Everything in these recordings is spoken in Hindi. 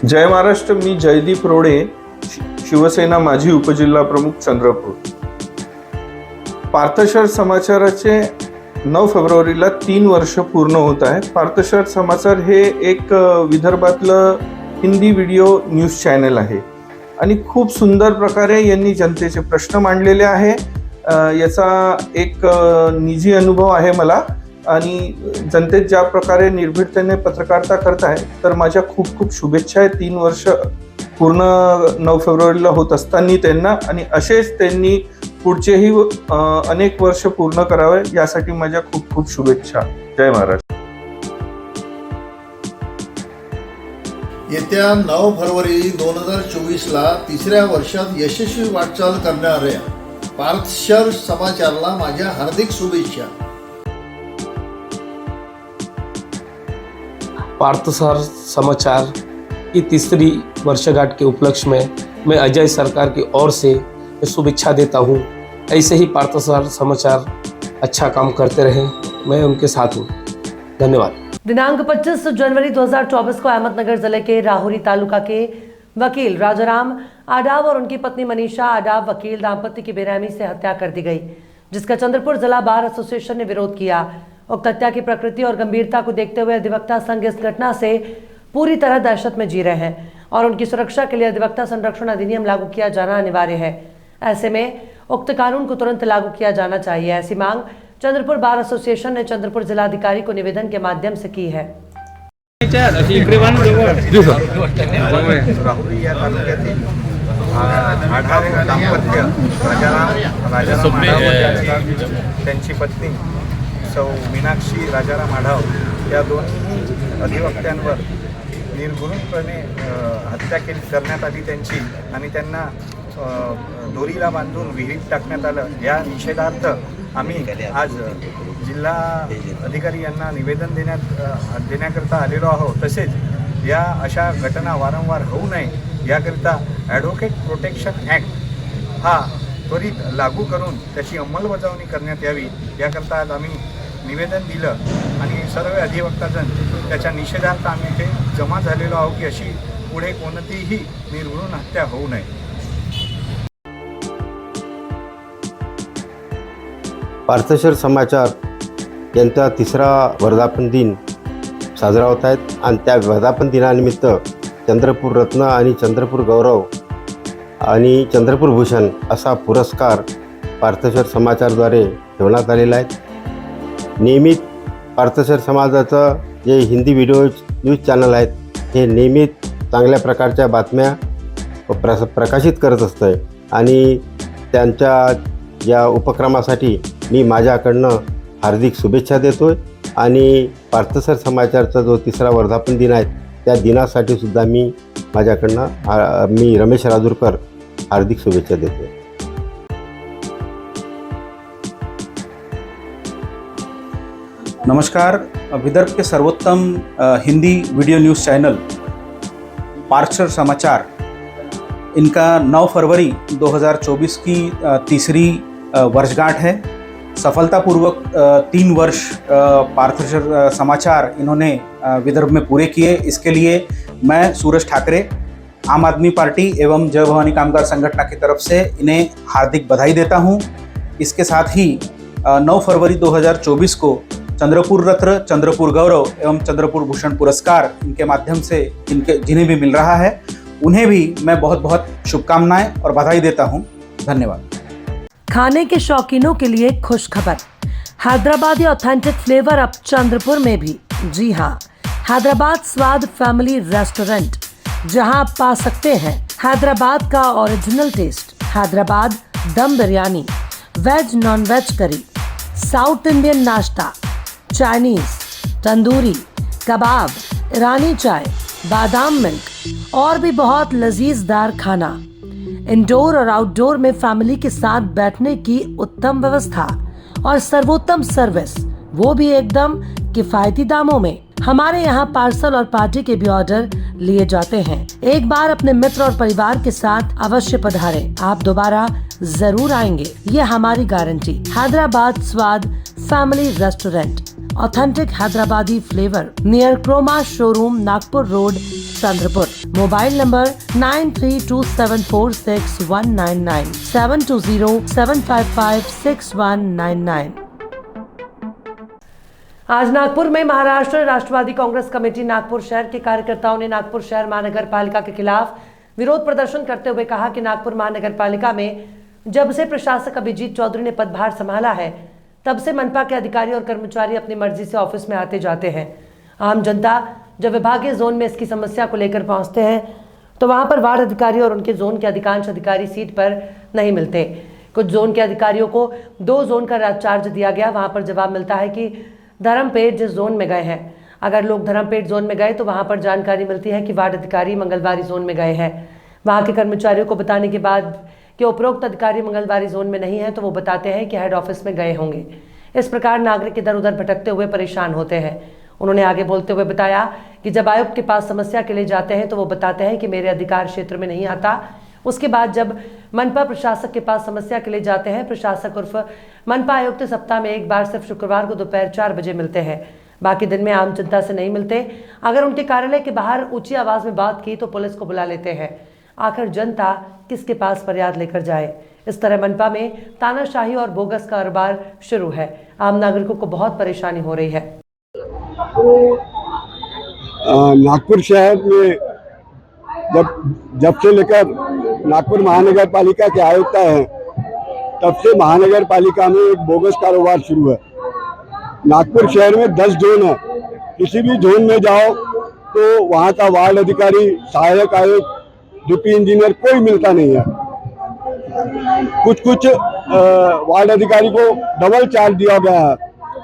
जय महाराष्ट्र. मी जयदीप रोडे, शिवसेना माजी उपजिल्हा प्रमुख चंद्रपूर. पार्थशहर समाचाराचे 9 फेब्रुवारीला 3 वर्ष पूर्ण होत आहे. पार्थशहर समाचार हे एक विदर्भातलं हिंदी व्हिडिओ न्यूज चॅनल आहे आणि खूप सुंदर प्रकारे यांनी जनतेचे प्रश्न मांडलेले आहे. याचा एक निजी अनुभव आहे मला आणि जनतेत ज्या प्रकारे निर्भीडतेने पत्रकारिता करताय तर माझ्या खूप खूप शुभेच्छा आहे. 3 वर्ष पूर्ण 9 फेब्रुवारीला होत असताना त्यांना आणि असेच त्यांनी पुढचेही अनेक वर्ष पूर्ण करावे यासाठी माझ्या खूप खूप शुभेच्छा. जय महाराष्ट्र. येत्या 9 फरवरी 2024ला 3ऱ्या वर्षात यशस्वी वाटचाल करणाऱ्या पार्थशहर समाचारला माझ्या हार्दिक शुभेच्छा. पार्थशहर समाचार की 3री वर्षगांठ के उपलक्ष्य में मैं अजय सरकार की ओर से शुभेच्छा देता हूँ. ऐसे ही पार्थशहर समाचार अच्छा काम करते रहे, मैं उनके साथ हूँ. धन्यवाद. दिनांक 25 जनवरी 2024 को अहमदनगर जिले के राहुरी तालुका के वकील राजाराम आडाव और उनकी पत्नी मनीषा आडाव वकील दाम्पत्य की बेरहमी से हत्या कर दी गई, जिसका चंद्रपुर जिला बार एसोसिएशन ने विरोध किया. उक्त हत्या की प्रकृति और गंभीरता को देखते हुए अधिवक्ता संघ इस घटना से पूरी तरह दहशत में जी रहे हैं और उनकी सुरक्षा के लिए अधिवक्ता संरक्षण अधिनियम लागू किया जाना अनिवार्य है. ऐसे में उक्त कानून को तुरंत लागू किया जाना चाहिए. ऐसी मांग चंद्रपुर बार एसोसिएशन ने चंद्रपुर जिलाधिकारी को निवेदन के माध्यम से की है. राहुरी या तालुक्यातील आढाव दाम्पत्य राजाराम आढाव त्यांची पत्नी सौ मीनाक्षी राजाराम आढाव या दोन्ही अधिवक्त्यांवर निर्घृणपणे हत्या करण्यात आली त्यांची आणि त्यांना दोरीला बांधून विहिरीत टाकण्यात आलं. या निषेधार्थ आम्ही आज जिल्हा अधिकारी यांना निवेदन देण्याकरता आलेलो आहोत. तसेच या अशा घटना वारंवार होऊ नये याकरिता ॲडव्होकेट प्रोटेक्शन ॲक्ट हा त्वरित लागू करून त्याची अंमलबजावणी करण्यात यावी याकरता आज आम्ही निवेदन दिलं आणि सर्व अधिवक्ताजन त्याच्या निषेधार्थ आम्ही इथे जमा झालेलो आहोत की अशी पुढे कोणतीही निर्घृण हत्या होऊ नये. पार्थशहर समाचार यांचा 3रा वर्धापन दिन साजरा होत आहेत आणि त्या वर्धापन दिनानिमित्त चंद्रपूर रत्न आणि चंद्रपूर गौरव आणि चंद्रपूर भूषण असा पुरस्कार पार्थशहर समाचारद्वारे ठेवण्यात आलेला आहे. नियमित पार्थशहर समाजाचं जे हिंदी व्हिडिओ न्यूज चॅनल आहेत हे नियमित चांगल्या प्रकारच्या बातम्या प्रकाशित करत असतं आणि त्यांच्या या उपक्रमासाठी मी माझ्याकडनं हार्दिक शुभेच्छा देतो आहे आणि पार्थशहर समाचारचा जो 3रा वर्धापन दिन आहे त्या दिनासाठी सुद्धा मी माझ्याकडनं मी रमेश राजूरकर हार्दिक शुभेच्छा देतो आहे. नमस्कार. विदर्भ के सर्वोत्तम हिंदी वीडियो न्यूज़ चैनल पार्थशहर समाचार इनका 9 फरवरी 2024 की 3री वर्षगांठ है. सफलतापूर्वक 3 वर्ष पार्थशहर समाचार इन्होंने विदर्भ में पूरे किए. इसके लिए मैं सूरज ठाकरे आम आदमी पार्टी एवं जय भवानी कामगार संगठन की तरफ से इन्हें हार्दिक बधाई देता हूं. इसके साथ ही 9 फरवरी 2024 को चंद्रपूर रत्न, चंद्रपूर गौरव एवं चंद्रपूर भूषण पुरस्कार इनके माध्यम से जिन्हें भी मिल रहा है उन्हें भी मैं बहुत बहुत शुभकामनाएं और बधाई देता हूं. धन्यवाद. खाने के शौकीनों के लिए खुश खबर. हैदराबादी ऑथेंटिक फ्लेवर अब चंद्रपुर में भी. जी हाँ, हैदराबाद स्वाद फैमिली रेस्टोरेंट, जहां आप पा सकते हैं हैदराबाद का original taste. Hyderabad dum biryani, veg non veg curry, South Indian नाश्ता, चाइनीज, तंदूरी, कबाब, ईरानी चाय, बादाम मिल्क और भी बहुत लजीजदार खाना. इंडोर और आउटडोर में फैमिली के साथ बैठने की उत्तम व्यवस्था और सर्वोत्तम सर्विस, वो भी एकदम किफायती दामों में. हमारे यहाँ पार्सल और पार्टी के भी ऑर्डर लिए जाते हैं. एक बार अपने मित्र और परिवार के साथ अवश्य पधारें. आप दोबारा जरूर आएंगे, ये हमारी गारंटी. Hyderabad Swad family restaurant authentic Hyderabadi flavour near Croma showroom, Nagpur road, Chandrapur. Mobile number 9327466199 7207556199। आज नागपुर में महाराष्ट्र राष्ट्रवादी कांग्रेस कमेटी नागपुर शहर के कार्यकर्ताओं ने नागपुर शहर महानगर पालिका के खिलाफ विरोध प्रदर्शन करते हुए कहा कि नागपुर महानगर पालिका में जब से प्रशासक अभिजीत चौधरी ने पदभार संभाला है, तब से मनपा के अधिकारी और कर्मचारी अपनी मर्जी से ऑफिस में आते जाते हैं। आम जनता जब विभागीय जोन में इसकी समस्या को लेकर पहुंचते हैं तो वहां पर वार्ड अधिकारी और उनके जोन के अधिकांश अधिकारी सीट पर नहीं मिलते। कुछ जोन के अधिकारियों को 2 जोन का चार्ज दिया गया। वहां पर जवाब मिलता है कि धर्मपेट जिस जोन में गए हैं, अगर लोग धर्मपेट जोन में गए तो वहां पर जानकारी मिलती है कि वार्ड अधिकारी मंगलवारी जोन में गए हैं। वहां के कर्मचारियों को बताने के बाद कि उपरोक्त अधिकारी मंगलवारी जोन में नहीं है तो वो बताते हैं कि हेड ऑफिस में गए होंगे। इस प्रकार नागरिक इधर उधर भटकते हुए परेशान होते हैं। उन्होंने आगे बोलते हुए बताया कि जब आयुक्त के पास समस्या के लिए जाते हैं तो वो बताते हैं कि मेरे अधिकार क्षेत्र में नहीं आता। उसके बाद जब मनपा प्रशासक के पास समस्या के लिए जाते हैं, प्रशासक उर्फ मनपा आयुक्त सप्ताह में एक बार सिर्फ शुक्रवार को दोपहर 4 बजे मिलते हैं, बाकी दिन में आम जनता से नहीं मिलते। अगर उनके कार्यालय के बाहर ऊंची आवाज में बात की तो पुलिस को बुला लेते हैं। आखिर जनता किसके पास फरियाद लेकर जाए। इस तरह मनपा में तानाशाही और बोगस कारोबार शुरू है। आम नागरिकों को बहुत परेशानी हो रही है। नागपुर शहर में जब से लेकर नागपुर महानगर पालिका के आयुक्त हैं, तब से महानगर पालिका में एक बोगस कारोबार शुरू है। नागपुर शहर में 10 जोन है। किसी भी जोन में जाओ तो वहाँ का वार्ड अधिकारी, सहायक आयुक्त, डिप्टी इंजीनियर कोई मिलता नहीं है। कुछ वार्ड अधिकारी को डबल चार्ज दिया गया है।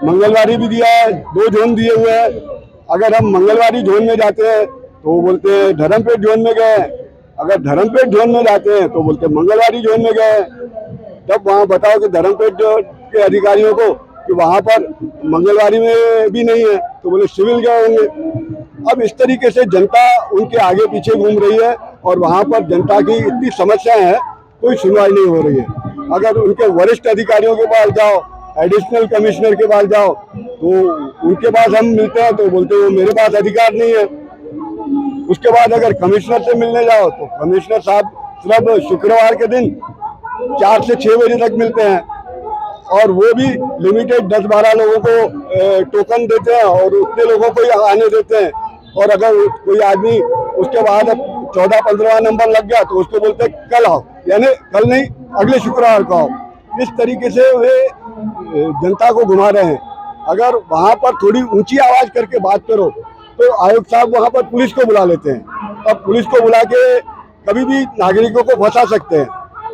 मंगलवारी भी दिया है, 2 जोन दिए हुए हैं। अगर हम मंगलवारी जोन में जाते हैं तो वो बोलते हैं धर्मपेट जोन में गए। अगर धर्मपेट जोन में जाते हैं तो बोलते हैं मंगलवारी जोन में गए। तब वहाँ बताओ कि धर्मपेट के अधिकारियों को कि वहाँ पर मंगलवारी में भी नहीं है तो बोले सिविल गए होंगे। अब इस तरीके से जनता उनके आगे पीछे घूम रही है और वहाँ पर जनता की इतनी समस्याएं हैं, कोई सुनवाई नहीं हो रही है। अगर उनके वरिष्ठ अधिकारियों के पास जाओ, एडिशनल कमिश्नर के पास जाओ तो उनके पास हम मिलते हैं तो बोलते हैं वो मेरे पास अधिकार नहीं है। उसके बाद अगर कमिश्नर से मिलने जाओ तो कमिश्नर साहब सिर्फ शुक्रवार के दिन 4 से 6 बजे तक मिलते हैं और वो भी लिमिटेड 10-12 लोगों को टोकन देते हैं और उतने लोगों को ही आने देते हैं। और अगर कोई आदमी उसके बाद 14-15वां नंबर लग गया तो उसको बोलते हैं कल आओ, यानी कल नहीं अगले शुक्रवार को आओ। इस तरीके से वे जनता को घुमा रहे हैं। अगर वहाँ पर थोड़ी ऊंची आवाज करके बात करो तो आयुक्त साहब वहाँ पर पुलिस को बुला लेते हैं। अब पुलिस को बुला के कभी भी नागरिकों को फंसा सकते हैं।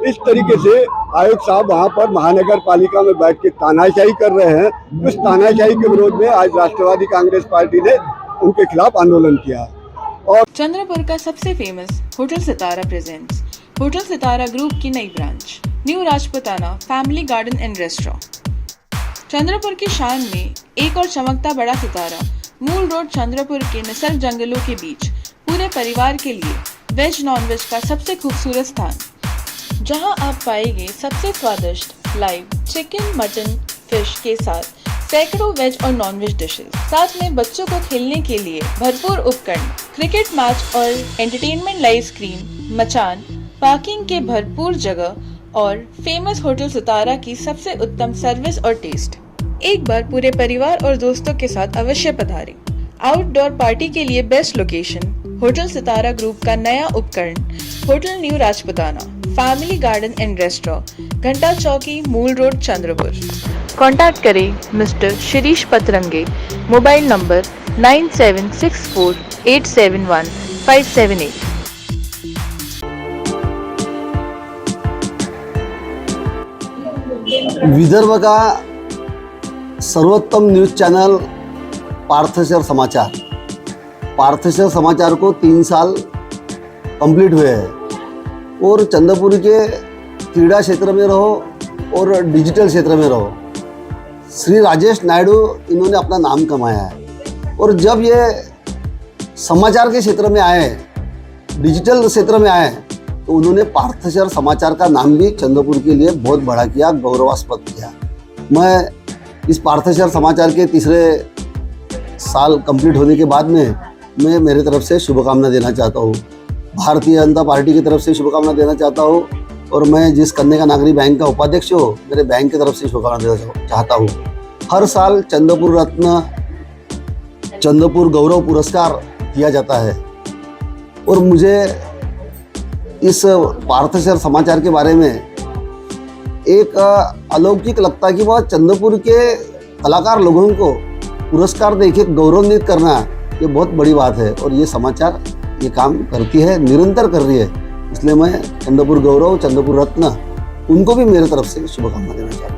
इस तरीके से आयुक्त साहब वहाँ पर महानगर पालिका में बैठ के तानाशाही कर रहे हैं। उस तानाशाही के विरोध में आज राष्ट्रवादी कांग्रेस पार्टी ने उनके खिलाफ आंदोलन किया। और चंद्रपुर का सबसे फेमस होटल सितारा प्रेजेंट्स होटल सितारा ग्रुप की नई branch new Rajputana family garden and restaurant. Chandrapur की शान में एक और चमकता बड़ा सितारा मूल रोड चंद्रपुर के निसर्ग जंगलों के बीच पूरे परिवार के लिए वेज नॉन वेज का सबसे खूबसूरत स्थान, जहां आप पाएंगे सबसे स्वादिष्ट लाइव चिकन, मटन, फिश के साथ सैकड़ों वेज और नॉन वेज डिशेज। साथ में बच्चों को खेलने के लिए भरपूर उपकरण, क्रिकेट मैच और एंटरटेनमेंट लाइव स्क्रीन, मचान, पार्किंग के भरपूर जगह और फेमस होटल सितारा की सबसे उत्तम सर्विस और टेस्ट। एक बार पूरे परिवार और दोस्तों के साथ अवश्य पधारें। आउटडोर पार्टी के लिए best location hotel Sitara group का नया उपकरण hotel new Rajputana family garden and restaurant, Ghanta Chowki, Mul road, Chandrapur. Contact करें mister Shirish Patrange. Mobile number 9764871578। Vidarbha का सर्वोत्तम न्यूज़ चैनल पार्थशहर समाचार। पार्थशहर समाचार को 3 साल कंप्लीट हुए हैं और चंद्रपुर के क्रीड़ा क्षेत्र में रहो और डिजिटल क्षेत्र में रहो, श्री राजेश नायडू इन्होंने अपना नाम कमाया है। और जब ये समाचार के क्षेत्र में आए, डिजिटल क्षेत्र में आए, तो उन्होंने पार्थशहर समाचार का नाम भी चंद्रपुर के लिए बहुत बड़ा किया, गौरवास्पद किया। मैं इस पार्थशहर समाचार के तीसरे साल कंप्लीट होने के बाद में मैं मेरे तरफ से शुभकामना देना चाहता हूँ, भारतीय जनता पार्टी की तरफ से शुभकामना देना चाहता हूँ, और मैं जिस कन्या का नागरिक बैंक का उपाध्यक्ष हूँ, मेरे बैंक की तरफ से शुभकामना देना चाहता हूँ। हर साल चंद्रपुर रत्न, चंद्रपुर गौरव पुरस्कार दिया जाता है, और मुझे इस पार्थशहर समाचार के बारे में एक अलौकिक लगता कि वह चंद्रपुर के कलाकार लोगों को पुरस्कार देके गौरवान्वित करना, ये बहुत बड़ी बात है, और ये समाचार ये काम करती है, निरंतर कर रही है। इसलिए मैं चंद्रपुर गौरव, चंद्रपुर रत्न, उनको भी मेरे तरफ से शुभकामना देना चाहता हूँ।